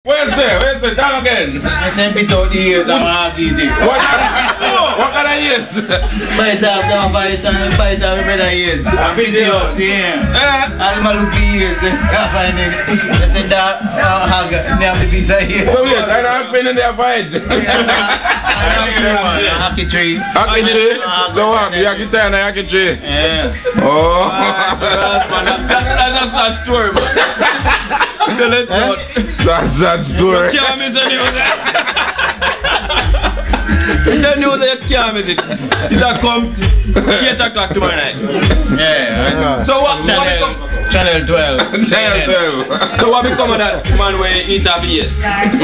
Where's the down again? I sent it out the years and half these days. What kind of years? Fight up down, fight up better years. I beat you up, yeah. I'm look years. I find it. I said that hog, they have to be here. So yes, I don't have in their fight. Hockey tree. Hockey tree? So what? Hockey tree and hockey tree? Yeah. Oh. That's a story, man. That's that story. You don't know that you can't miss it. It'll come 8 o'clock tomorrow night. Yeah. So what? Channel 12. Channel 12. So what become of that man where he eat up years?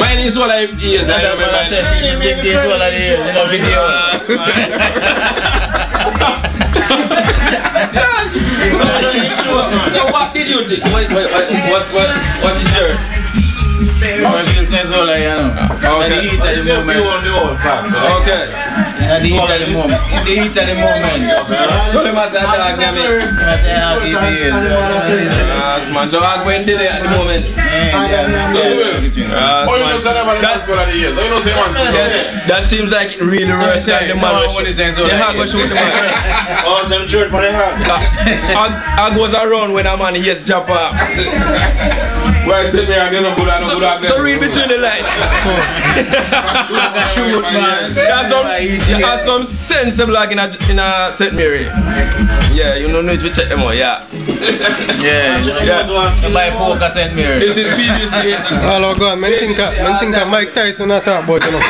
Mine is what I eat years. I remember I said he is what I eat in a video. So what did you think? What is your? Okay. Okay. And the heat at the moment. The heat at the moment. So the matter that I man, so I went in at the moment. That seems like really worse than the man. I goes around when a man hears jump up. Well, sit there and get no good and no good. So read between the lines. There's some sensible like in a St. Mary. Yeah, you don't need to check them out, yeah. Yeah. Buy pork at St. Mary. This is previously. Hello, God. I think Mike Tyson not talk about you know.